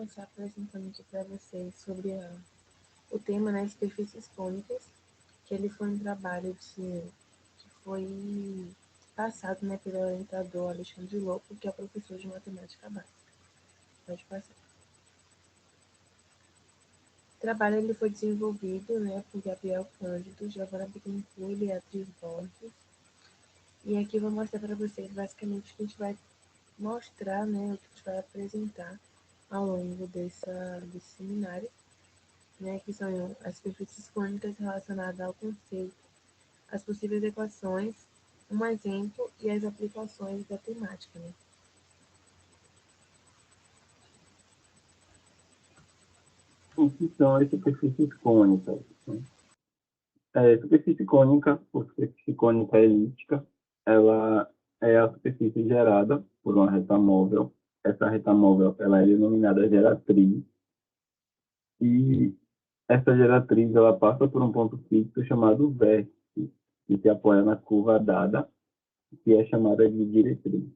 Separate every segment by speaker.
Speaker 1: começar apresentando aqui para vocês sobre o tema, né, superfícies cônicas, que ele foi um trabalho que foi passado, né, pelo orientador Alexandre Lopo, que é professor de matemática básica. Pode passar. O trabalho ele foi desenvolvido, né, por Gabriel Cândido, Giovanna Bittencourt e Beatriz Borges. E aqui eu vou mostrar para vocês basicamente o que a gente vai mostrar, né, o que a gente vai apresentar ao longo desse seminário, né, que são as superfícies cônicas relacionadas ao conceito, as possíveis equações, um exemplo e as aplicações da temática, né?
Speaker 2: O que são as superfícies cônicas? Superfície cônica, ou superfície cônica elíptica, ela é a superfície gerada por uma reta móvel. Essa reta móvel ela é denominada geratriz. E essa geratriz ela passa por um ponto fixo chamado vértice, que se apoia na curva dada, que é chamada de diretriz.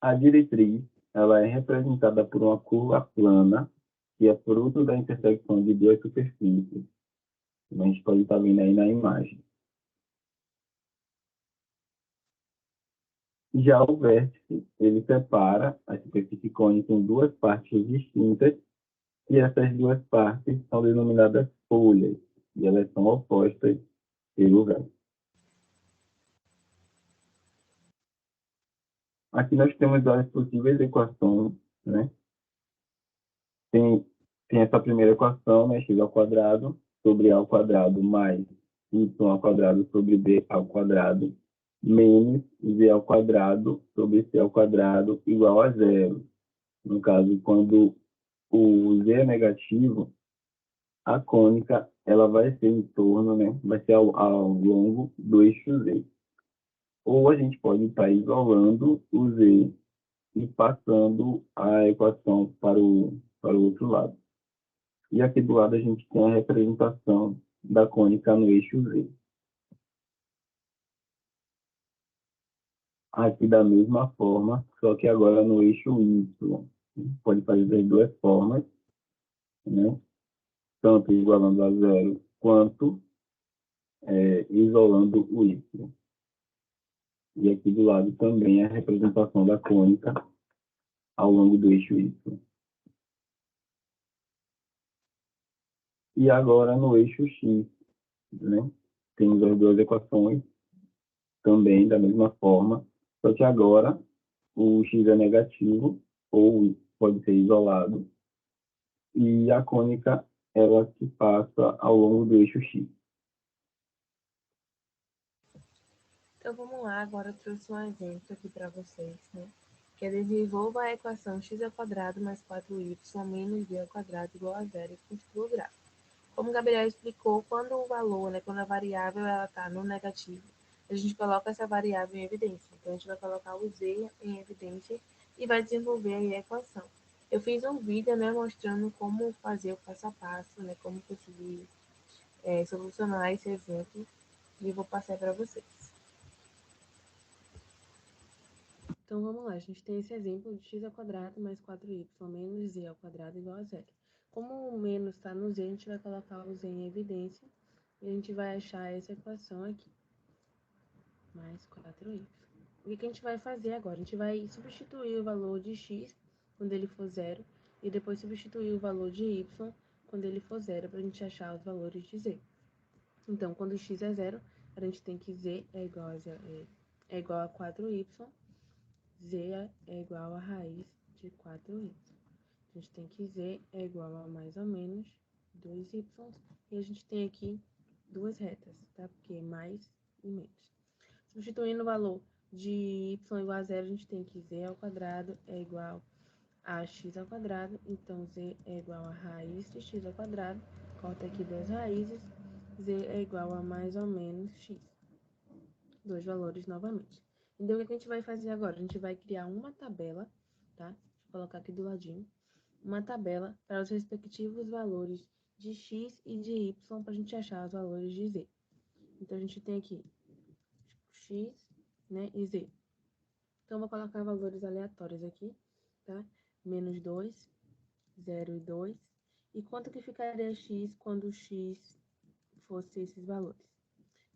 Speaker 2: A diretriz ela é representada por uma curva plana, que é fruto da intersecção de duas superfícies. A gente pode estar vendo aí na imagem. Já o vértice, ele separa a superfície cônica em duas partes distintas, e essas duas partes são denominadas folhas, e elas são opostas pelo vértice. Aqui nós temos as possíveis equações, né? Tem essa primeira equação, né? X ao quadrado sobre A ao quadrado mais Y ao quadrado sobre B ao quadrado menos Z ao quadrado sobre C ao quadrado igual a zero. No caso, quando o Z é negativo, a cônica ela vai ser em torno, né? Vai ser ao longo do eixo Z. Ou a gente pode estar isolando o Z e passando a equação para o outro lado. E aqui do lado a gente tem a representação da cônica no eixo Z. Aqui da mesma forma, só que agora no eixo Y. Pode fazer das duas formas, né? Tanto igualando a zero, quanto isolando o Y. E aqui do lado também a representação da cônica ao longo do eixo Y. E agora no eixo X, né? Temos as duas equações também da mesma forma, só que agora o X é negativo ou pode ser isolado e a cônica ela se passa ao longo do eixo X.
Speaker 1: Então vamos lá, agora eu trouxe um exemplo aqui para vocês, né? Que é desenvolva a equação x ao quadrado mais 4y menos b ao quadrado igual a zero e construa o gráfico. Como o Gabriel explicou, quando o valor, né, quando a variável ela está no negativo, a gente coloca essa variável em evidência. Então, a gente vai colocar o z em evidência e vai desenvolver aí a equação. Eu fiz um vídeo, né, mostrando como fazer o passo a passo, né, como conseguir solucionar esse exemplo e eu vou passar para vocês. Então, vamos lá. A gente tem esse exemplo de x ao quadrado mais 4y menos z ao quadrado igual a zero. Como o menos está no z, a gente vai colocar o z em evidência e a gente vai achar essa equação aqui. Mais 4y. O que a gente vai fazer agora? A gente vai substituir o valor de x quando ele for zero e depois substituir o valor de y quando ele for zero para a gente achar os valores de z. Então, quando x é zero, a gente tem que z é igual a 4y, z é igual a raiz de 4y. A gente tem que z é igual a mais ou menos 2y. E a gente tem aqui duas retas, tá? Porque é mais e menos. Substituindo o valor de y igual a zero, a gente tem que z ao quadrado é igual a x ao quadrado. Então, z é igual a raiz de x ao quadrado. Corta aqui duas raízes. Z é igual a mais ou menos x. Dois valores novamente. Então, o que a gente vai fazer agora? A gente vai criar uma tabela, tá? Vou colocar aqui do ladinho. Uma tabela para os respectivos valores de x e de y para a gente achar os valores de z. Então, a gente tem aqui x, né, e z. Então, vou colocar valores aleatórios aqui, tá? Menos 2, 0 e 2. E quanto que ficaria x quando x fosse esses valores?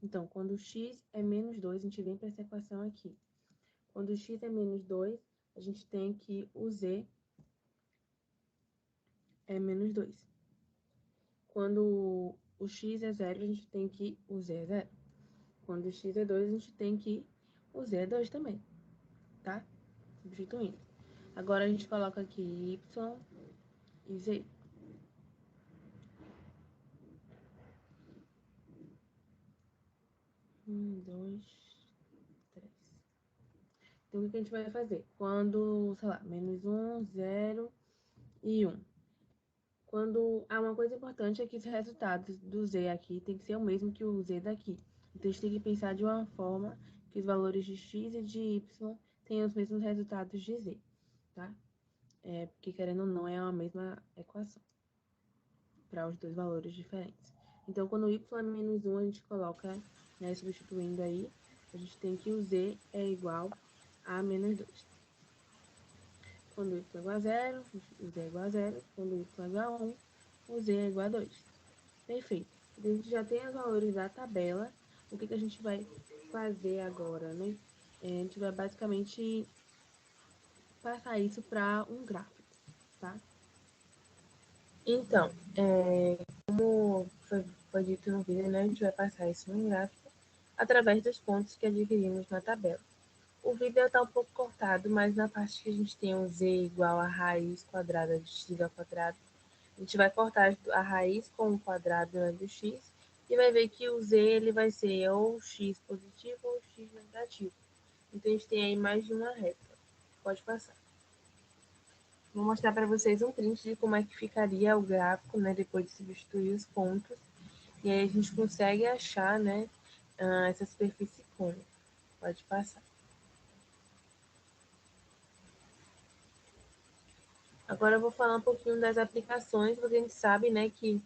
Speaker 1: Então, quando x é menos 2, a gente vem para essa equação aqui. Quando x é menos 2, a gente tem que o z é menos 2. Quando o x é 0, a gente tem que o z é 0. Quando o x é 2, a gente tem que o z é 2 também, tá? Substituindo. Agora a gente coloca aqui y e z. Dois, três. Então, o que a gente vai fazer? Quando, sei lá, menos 1, 0 e 1. Quando uma coisa importante é que os resultados do z aqui tem que ser o mesmo que o z daqui. Então, a gente tem que pensar de uma forma que os valores de x e de y tenham os mesmos resultados de z, tá? Porque, querendo ou não, é a mesma equação para os dois valores diferentes. Então, quando y é menos 1, a gente coloca, né, substituindo aí, a gente tem que o z é igual a menos 2. Quando y é igual a 0, o z é igual a 0. Quando y é igual a 1, o z é igual a 2. Perfeito. A gente já tem os valores da tabela. O que a gente vai fazer agora, né? A gente vai basicamente passar isso para um gráfico, tá? Então, como foi dito no vídeo, né? A gente vai passar isso num gráfico através dos pontos que adquirimos na tabela. O vídeo está um pouco cortado, mas na parte que a gente tem o z igual a raiz quadrada de x ao quadrado, a gente vai cortar a raiz com o quadrado, né, do x e vai ver que o z ele vai ser ou x positivo ou x negativo. Então, a gente tem aí mais de uma reta. Pode passar. Vou mostrar para vocês um print de como é que ficaria o gráfico, né, depois de substituir os pontos. E aí a gente consegue achar, né, essa superfície cônica. Pode passar. Agora eu vou falar um pouquinho das aplicações, porque a gente sabe, né, que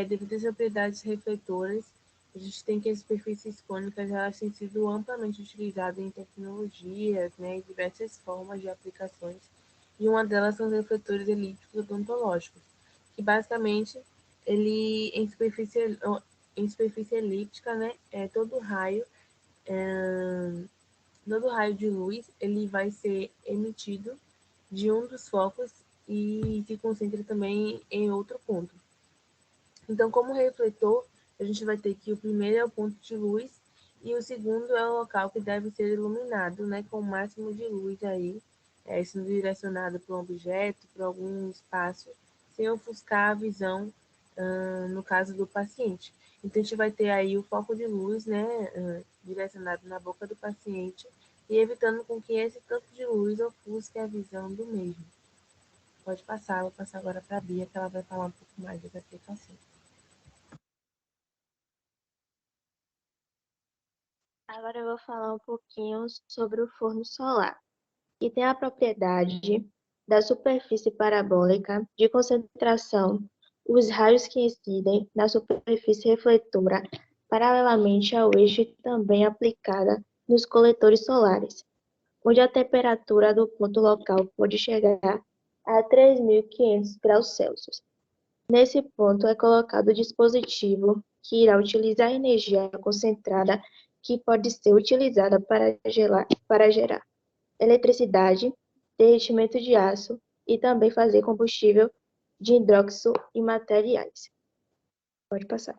Speaker 1: devido às propriedades refletoras, a gente tem que as superfícies cônicas elas têm sido amplamente utilizadas em tecnologias, né, em diversas formas de aplicações. E uma delas são os refletores elípticos odontológicos, que basicamente ele em superfície elíptica, né, todo raio de luz ele vai ser emitido de um dos focos e se concentra também em outro ponto. Então, como refletor, a gente vai ter que o primeiro é o ponto de luz e o segundo é o local que deve ser iluminado, né, com o máximo de luz aí, sendo direcionado para um objeto, para algum espaço, sem ofuscar a visão, no caso do paciente. Então, a gente vai ter aí o foco de luz, né, direcionado na boca do paciente e evitando com que esse campo de luz ofusque a visão do mesmo. Pode passar, vou passar agora para a Bia, que ela vai falar um pouco mais das aplicações.
Speaker 3: Agora eu vou falar um pouquinho sobre o forno solar, que tem a propriedade da superfície parabólica de concentração, os raios que incidem na superfície refletora paralelamente ao eixo e também aplicada nos coletores solares, onde a temperatura do ponto local pode chegar a 3.500 graus Celsius. Nesse ponto é colocado o dispositivo que irá utilizar a energia concentrada que pode ser utilizada para gerar eletricidade, derretimento de aço e também fazer combustível de hidróxido e materiais. Pode passar.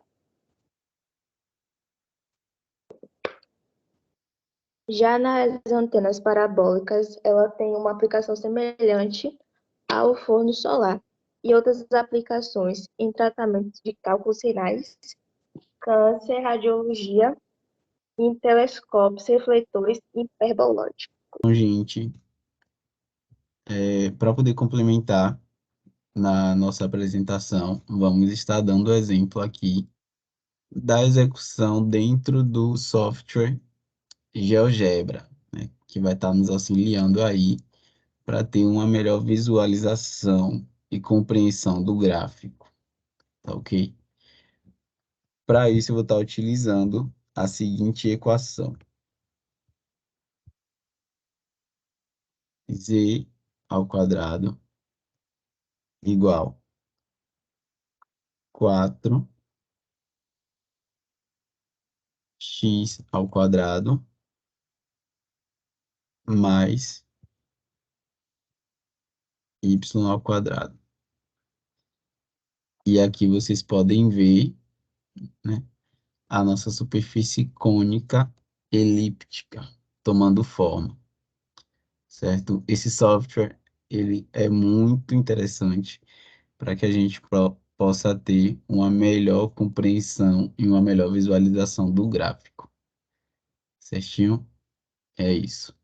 Speaker 3: Já nas antenas parabólicas, ela tem uma aplicação semelhante ao forno solar e outras aplicações em tratamento de cálculos renais, câncer, radiologia, em telescópios, refletores hiperbológicos.
Speaker 2: Então, gente, para poder complementar na nossa apresentação, vamos estar dando exemplo aqui da execução dentro do software GeoGebra, né, que vai estar nos auxiliando aí para ter uma melhor visualização e compreensão do gráfico, tá ok? Para isso, eu vou estar utilizando a seguinte equação. z ao quadrado igual 4x ao quadrado mais y ao quadrado. E aqui vocês podem ver, né, a nossa superfície cônica elíptica tomando forma, certo? Esse software, ele é muito interessante para que a gente possa ter uma melhor compreensão e uma melhor visualização do gráfico. Certinho? É isso.